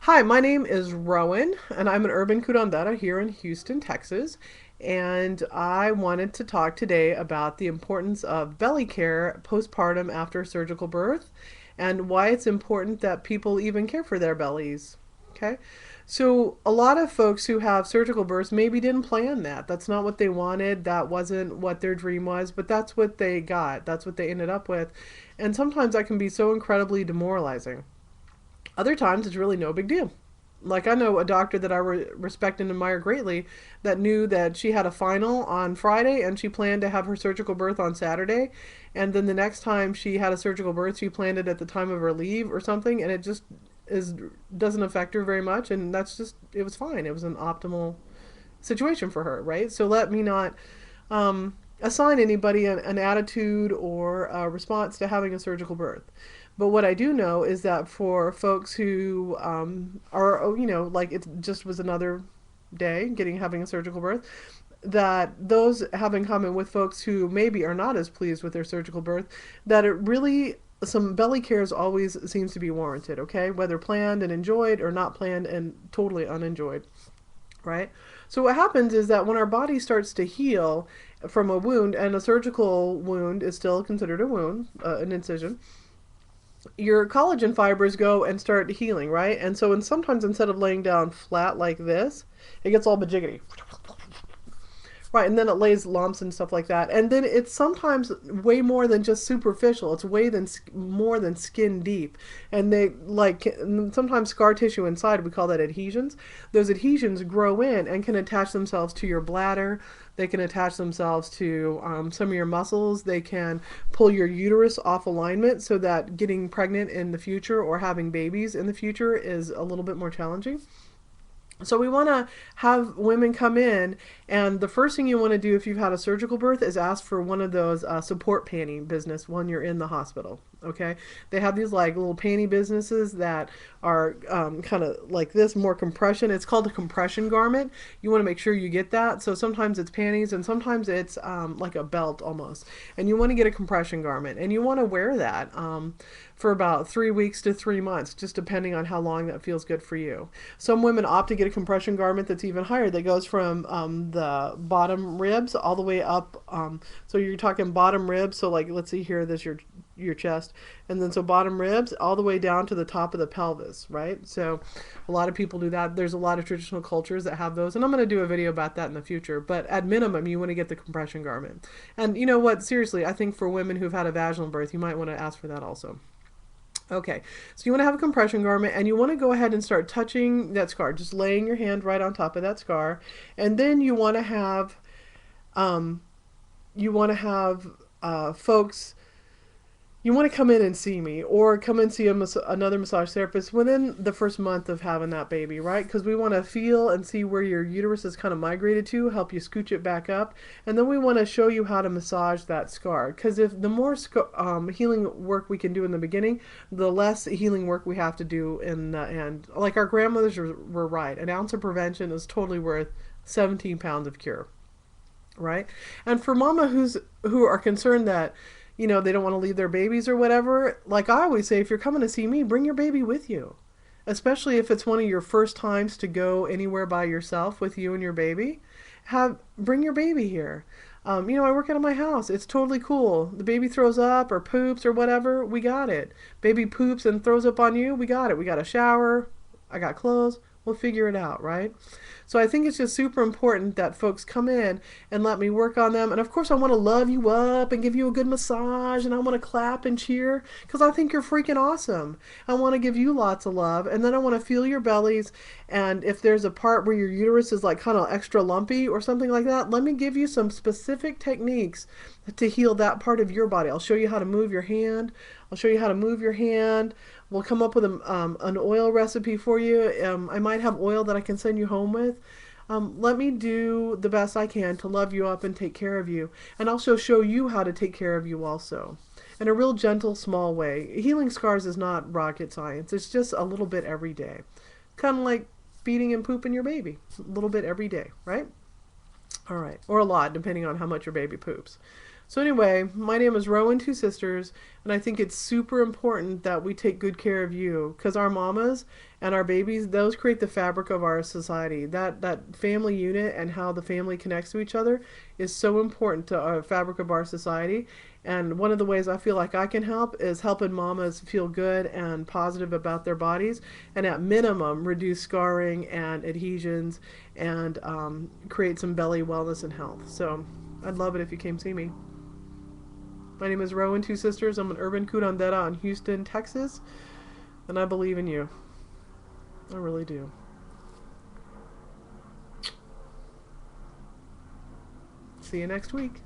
Hi, my name is Rowan, and I'm an urban curandera here in Houston, Texas. And I wanted to talk today about the importance of belly care postpartum after surgical birth and why it's important that people even care for their bellies. Okay. So, a lot of folks who have surgical births maybe didn't plan that. That's not what they wanted. That wasn't what their dream was, but that's what they got. That's what they ended up with. And sometimes that can be so incredibly demoralizing. Other times it's really no big deal. Like I know a doctor that I respect and admire greatly that knew that she had a final on Friday and she planned to have her surgical birth on Saturday, and then the next time she had a surgical birth she planned it at the time of her leave or something, and it just is doesn't affect her very much, and that's just it was fine. It was an optimal situation for her, right? So let me not assign anybody an attitude or a response to having a surgical birth. But what I do know is that for folks who are, like it just was another day having a surgical birth, that those have in common with folks who maybe are not as pleased with their surgical birth, that it really some belly cares always seems to be warranted, okay? Whether planned and enjoyed or not planned and totally unenjoyed, right? So what happens is that when our body starts to heal from a wound, and a surgical wound is still considered a wound, an incision, your collagen fibers go and start healing, right? And so, sometimes instead of laying down flat like this, it gets all bajiggity. Right, and then it lays lumps and stuff like that. And then it's sometimes way more than just superficial. It's more than skin deep. And they like sometimes scar tissue inside, we call that adhesions. Those adhesions grow in and can attach themselves to your bladder. They can attach themselves to some of your muscles. They can pull your uterus off alignment so that getting pregnant in the future or having babies in the future is a little bit more challenging. So we want to have women come in, and the first thing you want to do if you've had a surgical birth is ask for one of those support panty business when you're in the hospital. Okay, they have these like little panty businesses that are kind of like this, more compression. It's called a compression garment. You want to make sure you get that. So sometimes it's panties, and sometimes it's like a belt almost. And you want to get a compression garment, and you want to wear that for about 3 weeks to 3 months, just depending on how long that feels good for you. Some women opt to get a compression garment that's even higher, that goes from the bottom ribs all the way up. So you're talking bottom ribs. So like, let's see here, this your chest, and then so bottom ribs all the way down to the top of the pelvis, right? So a lot of people do that. There's a lot of traditional cultures that have those, and I'm going to do a video about that in the future. But at minimum, you want to get the compression garment. And you know what? Seriously, I think for women who've had a vaginal birth, you might want to ask for that also. Okay, so you want to have a compression garment, and you want to go ahead and start touching that scar, just laying your hand right on top of that scar, and then you want to have, um, folks. You want to come in and see me, or come and see another massage therapist within the first month of having that baby, right? Because we want to feel and see where your uterus is kind of migrated to, help you scooch it back up, and then we want to show you how to massage that scar. Because if the more healing work we can do in the beginning, the less healing work we have to do in the end. Like our grandmothers were right. An ounce of prevention is totally worth 17 pounds of cure, right? And for who are concerned that they don't want to leave their babies or whatever, like I always say, if you're coming to see me, bring your baby with you, especially if it's one of your first times to go anywhere by yourself with you and your baby. Bring your baby here. I work out of my house. It's totally cool. The baby throws up or poops or whatever, we got it. Baby poops and throws up on you, we got it. We got a shower. I got clothes. We'll figure it out, right? So I think it's just super important that folks come in and let me work on them. And of course, I want to love you up and give you a good massage, and I want to clap and cheer because I think you're freaking awesome. I want to give you lots of love, and then I want to feel your bellies. And if there's a part where your uterus is like kind of extra lumpy or something like that, let me give you some specific techniques to heal that part of your body. I'll show you how to move your hand. I'll show you how to move your hand. We'll come up with an oil recipe for you. I might have oil that I can send you home with. Let me do the best I can to love you up and take care of you. And also show you how to take care of you also. In a real gentle, small way. Healing scars is not rocket science. It's just a little bit every day. Kind of like feeding and pooping your baby. A little bit every day, right? All right. Or a lot, depending on how much your baby poops. So anyway, my name is Rowan Two Sisters, and I think it's super important that we take good care of you because our mamas and our babies, those create the fabric of our society. That family unit and how the family connects to each other is so important to our fabric of our society. And one of the ways I feel like I can help is helping mamas feel good and positive about their bodies, and at minimum reduce scarring and adhesions and create some belly wellness and health. So I'd love it if you came see me. My name is Rowan Two Sisters. I'm an urban curandera in Houston, Texas, and I believe in you. I really do. See you next week.